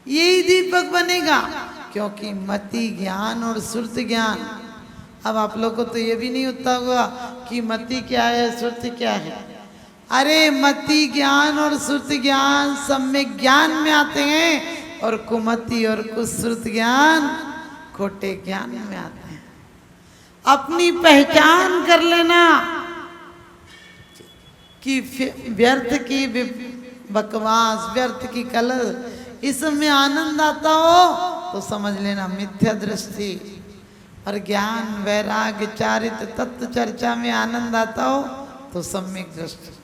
यही दीपक बनेगा। क्योंकि मति ज्ञान और श्रुति ज्ञान, अब आप लोग को तो ये भी नहीं होता होगा कि मति क्या है, श्रुति क्या है। अरे मति ज्ञान और श्रुति ज्ञान सम्यक ज्ञान में आते हैं, और कुमति और कुश्रुति ज्ञान खोटे ज्ञान में आते हैं। अपनी पहचान कर लेना कि व्यर्थ की बकवास, व्यर्थ की कलह, इसमें आनंद आता हो तो समझ लेना मिथ्या दृष्टि। और ज्ञान, वैराग्य, चारित्र, तत्व चर्चा में आनंद आता हो तो सम्यक दृष्टि।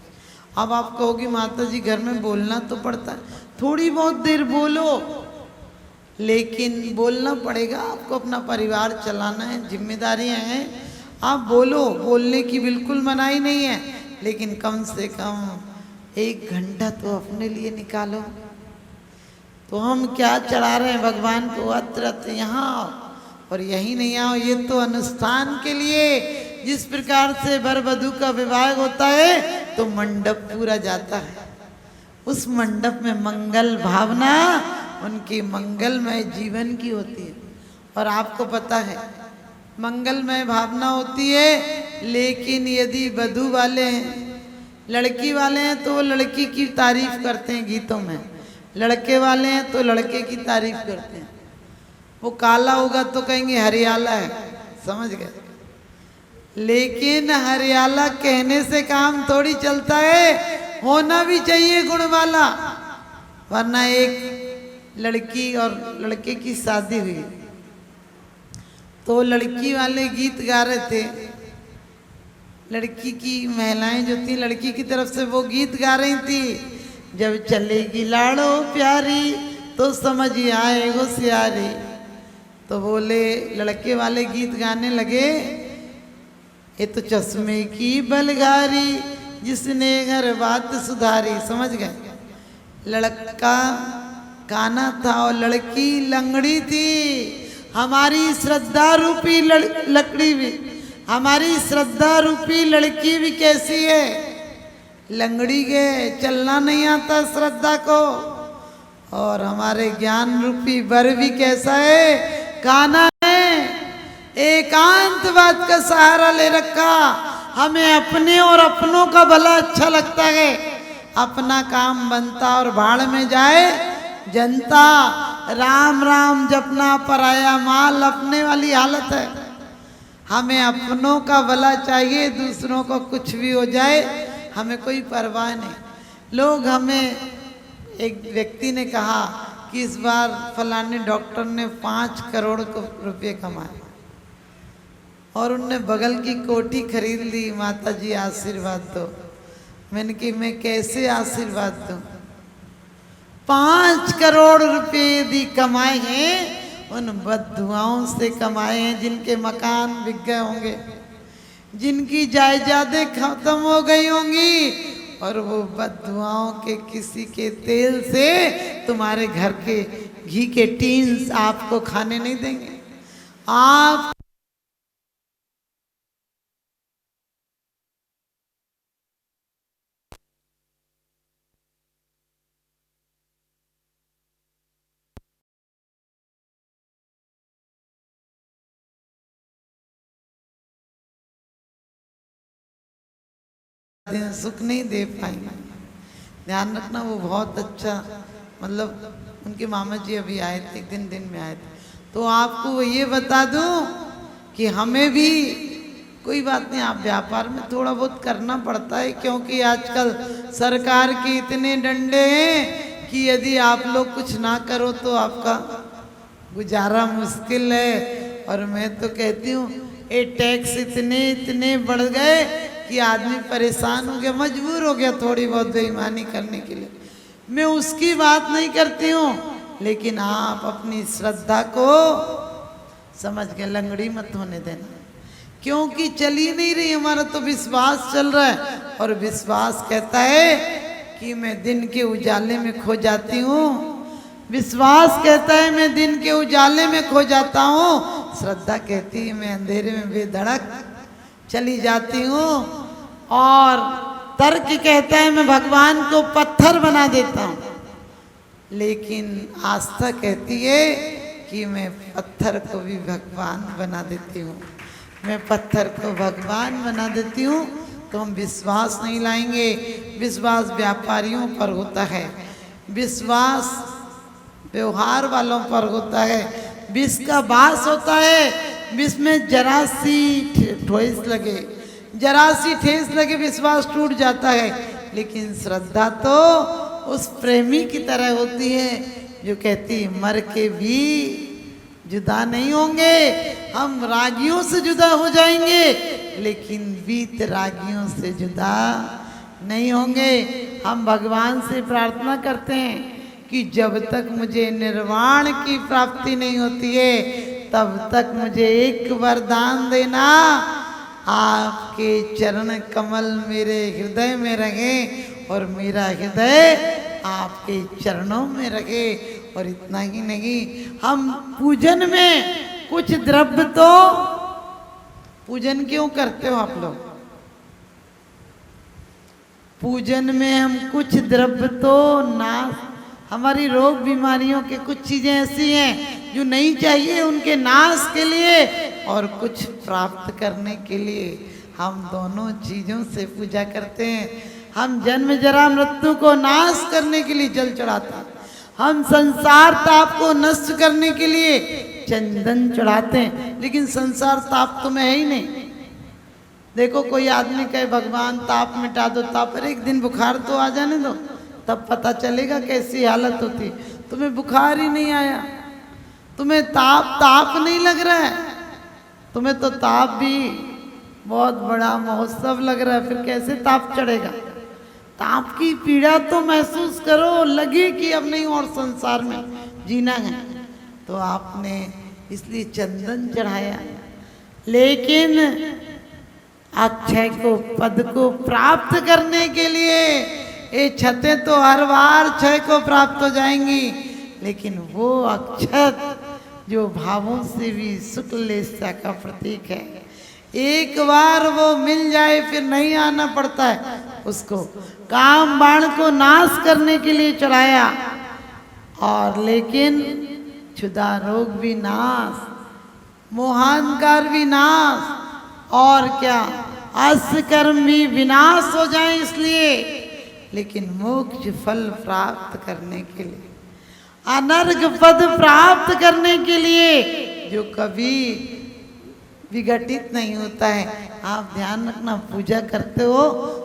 अब आप कहोगे माता जी घर में बोलना तो पड़ता है, थोड़ी बहुत देर बोलो, लेकिन बोलना पड़ेगा, आपको अपना परिवार चलाना है, जिम्मेदारियां हैं, आप बोलो, बोलने की बिल्कुल मनाही नहीं है, लेकिन कम से कम 1 घंटा तो अपने लिए निकालो। तो हम क्या चढ़ा रहे हैं भगवान को, अत्र यहाँ आओ, और यही नहीं आओ, ये तो अनुष्ठान के लिए। जिस प्रकार से वर वधू का विवाह होता है तो मंडप पूरा जाता है, उस मंडप में मंगल भावना उनकी मंगलमय जीवन की होती है। और आपको पता है मंगलमय भावना होती है, लेकिन यदि वधू वाले हैं, लड़की वाले हैं तो वो लड़की की तारीफ करते हैं गीतों में, लड़के वाले हैं तो लड़के की तारीफ करते हैं। वो काला होगा तो कहेंगे हरियाला है, समझ गए। लेकिन हरियाला कहने से काम थोड़ी चलता है, होना भी चाहिए गुण वाला। वरना एक लड़की और लड़के की शादी हुई तो लड़की वाले गीत गा रहे थे, लड़की की महिलाएं जो थी लड़की की तरफ से वो गीत गा रही थी, जब चलेगी लाड़ो प्यारी तो समझ आए होशियारी। तो बोले लड़के वाले गीत गाने लगे, ये तो चश्मे की बलगारी जिसने हर बात सुधारी, समझ गए। लड़का काना था और लड़की लंगड़ी थी। हमारी श्रद्धा रूपी लकड़ी भी, हमारी श्रद्धा रूपी लड़की भी कैसी है, लंगड़ी के चलना नहीं आता श्रद्धा को। और हमारे ज्ञान रूपी वर भी कैसा है, काना है, एकांतवाद का सहारा ले रखा। हमें अपने और अपनों का भला अच्छा लगता है, अपना काम बनता और भाड़ में जाए जनता। राम राम जपना पराया माल अपने वाली हालत है। हमें अपनों का भला चाहिए, दूसरों को कुछ भी हो जाए हमें कोई परवाह नहीं। लोग हमें, एक व्यक्ति ने कहा कि इस बार फलाने डॉक्टर ने 5 करोड़ रुपए कमाए और उनने बगल की कोठी खरीद ली, माता जी आशीर्वाद दो। मैंने कि मैं कैसे आशीर्वाद दूं, 5 करोड़ रुपए यदि कमाए हैं उन बद्दुआओं से कमाए हैं जिनके मकान बिक गए होंगे, जिनकी जायदादें खत्म हो गई होंगी, और वो बद्दुआओं के किसी के तेल से तुम्हारे घर के घी के टीन्स आपको खाने नहीं देंगे। आप सुख नहीं दे पाएंगे। ध्यान रखना। वो बहुत अच्छा, मतलब उनके मामा जी अभी आए थे, एक दिन में आए थे। तो आपको ये बता दूं कि हमें भी कोई बात नहीं, आप व्यापार में थोड़ा बहुत करना पड़ता है, क्योंकि आजकल सरकार के इतने डंडे हैं कि यदि आप लोग कुछ ना करो तो आपका गुजारा मुश्किल है। और मैं तो कहती हूँ ये टैक्स इतने बढ़ गए कि आदमी परेशान हो गया, मजबूर हो गया थोड़ी बहुत बेईमानी करने के लिए। मैं उसकी बात नहीं करती हूँ, लेकिन आप अपनी श्रद्धा को समझ के लंगड़ी मत होने देना, क्योंकि चल ही नहीं रही। हमारा तो विश्वास चल रहा है, और विश्वास कहता है कि मैं दिन के उजाले में खो जाती हूँ। विश्वास कहता है मैं दिन के उजाले में खो जाता हूँ। श्रद्धा कहती है मैं अंधेरे में बेधड़क चली जाती हूँ। और तर्क कहता है मैं भगवान को पत्थर बना देता हूँ, लेकिन आस्था कहती है कि मैं पत्थर को भी भगवान बना देती हूँ। मैं पत्थर को भगवान बना देती हूँ। तो हम विश्वास नहीं लाएंगे। विश्वास व्यापारियों पर होता है, विश्वास व्यवहार वालों पर होता है। विष का वास होता है, विष में जरा सी ठोस लगे, जरा सी ठेस लगे विश्वास टूट जाता है। लेकिन श्रद्धा तो उस प्रेमी की तरह होती है जो कहती है मर के भी जुदा नहीं होंगे। हम रागियों से जुदा हो जाएंगे, लेकिन वीत रागियों से जुदा नहीं होंगे। हम भगवान से प्रार्थना करते हैं कि जब तक मुझे निर्वाण की प्राप्ति नहीं होती है, तब तक मुझे एक वरदान देना, आपके चरण कमल मेरे हृदय में रहे और मेरा हृदय आपके चरणों में रहे। और इतना ही नहीं, हम पूजन में कुछ द्रव्य तो, पूजन क्यों करते हो आप लोग? पूजन में हम कुछ द्रव्य तो नाश, हमारी रोग बीमारियों के कुछ चीजें ऐसी हैं जो नहीं चाहिए, उनके नाश के लिए और कुछ प्राप्त करने के लिए हम दोनों चीजों से पूजा करते हैं। हम जन्म जरा मृत्यु को नाश करने के लिए जल चढ़ाते हैं। हम संसार ताप को नष्ट करने के लिए चंदन चढ़ाते हैं, लेकिन संसार ताप तो में है ही नहीं। देखो कोई आदमी कहे भगवान ताप मिटा दो, ताप, अरे एक दिन बुखार तो आ जाने दो, तब पता चलेगा कैसी हालत होती। तुम्हें बुखार ही नहीं आया, तुम्हें ताप नहीं लग रहा है, तुम्हें तो ताप भी बहुत बड़ा महोत्सव लग रहा है, फिर कैसे ताप चढ़ेगा? ताप की पीड़ा तो महसूस करो, लगे कि अब नहीं और संसार में जीना है। तो आपने इसलिए चंदन चढ़ाया। लेकिन अक्षय को, पद को प्राप्त करने के लिए ये छतें तो हर बार क्षय को प्राप्त हो जाएंगी, लेकिन वो अक्षत जो भावों से भी शुक्लेशा का प्रतीक है, एक बार वो मिल जाए फिर नहीं आना पड़ता है उसको। काम बाण को नाश करने के लिए चढ़ाया, और लेकिन क्षुधा रोग भी नाश, मोहांकार भी नाश, और क्या अस्य कर्म भी विनाश हो जाए इसलिए। लेकिन मोक्ष फल प्राप्त करने के लिए, अनर्घ पद प्राप्त करने के लिए, जो कभी विघटित नहीं होता है। आप ध्यान रखना, पूजा करते हो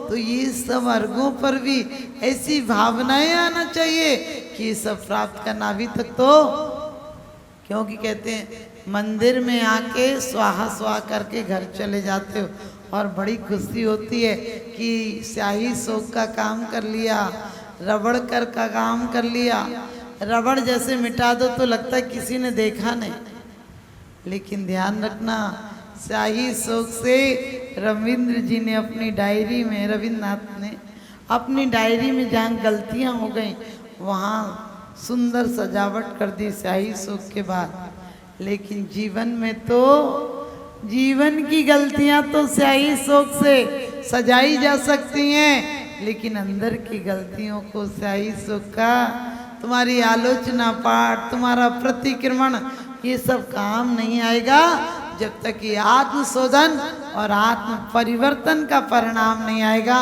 तो ये सब अर्घों पर भी ऐसी भावनाएं आना चाहिए कि ये सब प्राप्त करना। अभी तक तो क्योंकि कहते हैं मंदिर में आके स्वाहा स्वाहा करके घर चले जाते हो, और बड़ी खुशी होती है कि स्याही शोक का काम कर लिया, रबड़ कर का काम कर लिया। रबड़ जैसे मिटा दो तो लगता है किसी ने देखा नहीं, लेकिन ध्यान रखना स्याही शोक से रविंद्र जी ने अपनी डायरी में, रविंद्रनाथ ने अपनी डायरी में जहाँ गलतियाँ हो गई वहाँ सुंदर सजावट कर दी स्याही शोक के बाद। लेकिन जीवन में तो, जीवन की गलतियां तो स्याही शोक से सजाई जा सकती हैं, लेकिन अंदर की गलतियों को स्याही शोक का, तुम्हारी आलोचना पाठ, तुम्हारा प्रतिक्रमण, ये सब काम नहीं आएगा जब तक ये आत्मशोधन और आत्म परिवर्तन का परिणाम नहीं आएगा।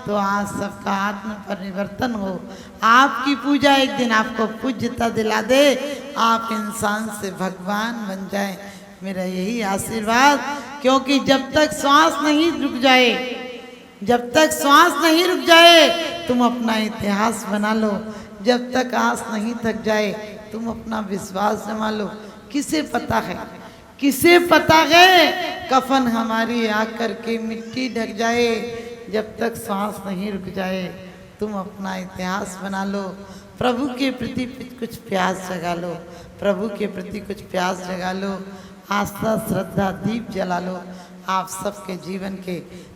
तो आज सबका आत्म परिवर्तन हो। आपकी पूजा एक दिन आपको पूज्यता दिला दे, आप इंसान से भगवान बन जाए, मेरा यही आशीर्वाद। क्योंकि जब तक श्वास नहीं रुक जाए, जब तक श्वास नहीं रुक जाए तुम अपना इतिहास बना लो, जब तक आस नहीं थक जाए तुम अपना विश्वास जमा लो। किसे पता है, किसे पता है कफन हमारी आकर के मिट्टी ढक जाए, जब तक सांस नहीं रुक जाए तुम अपना इतिहास बना लो। प्रभु के प्रति कुछ प्यास जगा लो, प्रभु के प्रति कुछ प्यास जगा लो, आस्था श्रद्धा दीप जला लो। आप सबके जीवन के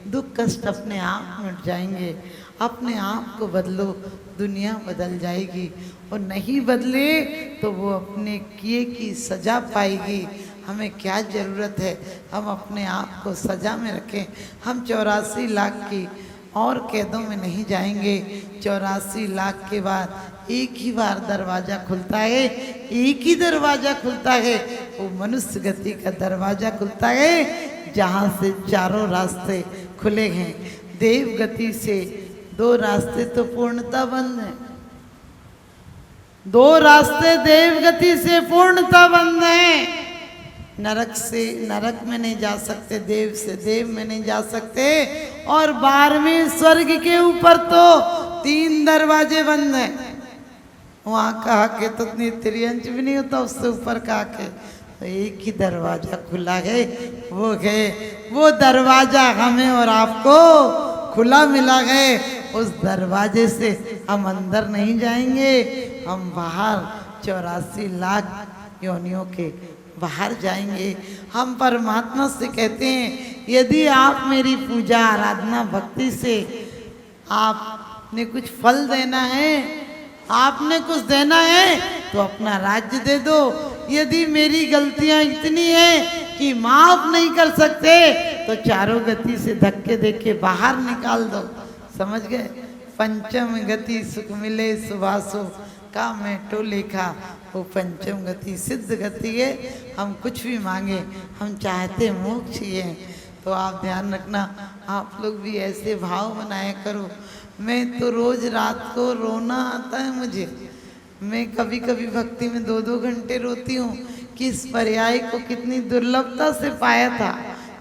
दुख कष्ट अपने आप मिट जाएंगे। अपने आप को बदलो, दुनिया बदल जाएगी। और नहीं बदले तो वो अपने किए की सजा पाएगी। हमें क्या ज़रूरत है हम अपने आप को सजा में रखें। हम 84 लाख की और कैदों में नहीं जाएंगे। 84 लाख के बाद एक ही बार दरवाज़ा खुलता है, एक ही दरवाज़ा खुलता है, वो मनुष्य गति का दरवाज़ा खुलता है, जहाँ से चारों रास्ते खुले हैं। देव गति से 2 रास्ते तो पूर्णता बंद हैं, 2 रास्ते देव गति से पूर्णता बंद हैं। नरक से नरक में नहीं जा सकते, देव से देव में नहीं जा सकते। और 12वें स्वर्ग के ऊपर तो 3 दरवाजे बंद हैं। वहाँ कहा के तो इतनी त्रियंच भी नहीं होता, उससे ऊपर कहा के तो एक ही दरवाजा खुला है, वो है वो दरवाजा हमें और आपको खुला मिला है। उस दरवाजे से हम अंदर नहीं जाएंगे, हम बाहर 84 लाख योनियों के बाहर जाएंगे। हम परमात्मा से कहते हैं यदि आप मेरी पूजा आराधना भक्ति से आपने कुछ फल देना है, आपने कुछ देना है तो अपना राज्य दे दो। यदि मेरी गलतियां इतनी हैं कि माफ नहीं कर सकते तो चारों गति से धक्के देके बाहर निकाल दो। समझ गए? पंचम गति सुख मिले सुभासो का मैं तो लिखा, वो पंचम गति सिद्ध गति है। हम कुछ भी मांगे, हम चाहते मोक्ष ही है। तो आप ध्यान रखना, आप लोग भी ऐसे भाव बनाया करो। मैं तो रोज रात को रोना आता है मुझे, मैं कभी कभी भक्ति में 2-2 घंटे रोती हूँ कि इस पर्याय को कितनी दुर्लभता से पाया था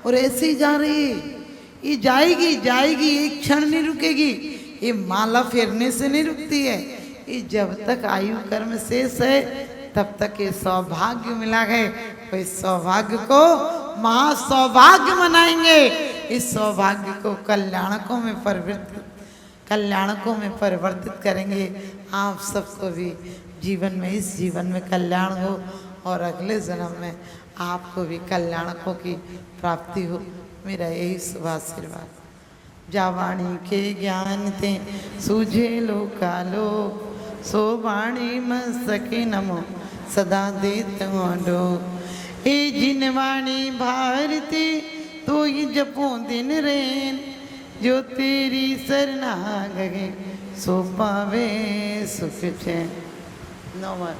और ऐसे ही जा रही है। ये जाएगी जाएगी, एक क्षण नहीं रुकेगी। ये माला फेरने से नहीं रुकती है। ये जब तक आयु कर्म शेष है तब तक ये सौभाग्य मिला है। तो इस सौभाग्य को महासौभाग्य मनाएंगे। इस सौभाग्य को कल्याणकों में परिवर्तित करेंगे। आप सबको भी जीवन में, इस जीवन में कल्याण हो और अगले जन्म में आपको भी कल्याणकों की प्राप्ति हो। मेरा यही शुभ आशीर्वाद। जावाणी के ज्ञान ते सूझे लोकालो, सो वाणी मस्तके नमो सदा देत डो। हे जिन वाणी भारती तो ये जपो दिन रेन, जो तेरी शरणा गए सो पावे सुख चैन। नंबर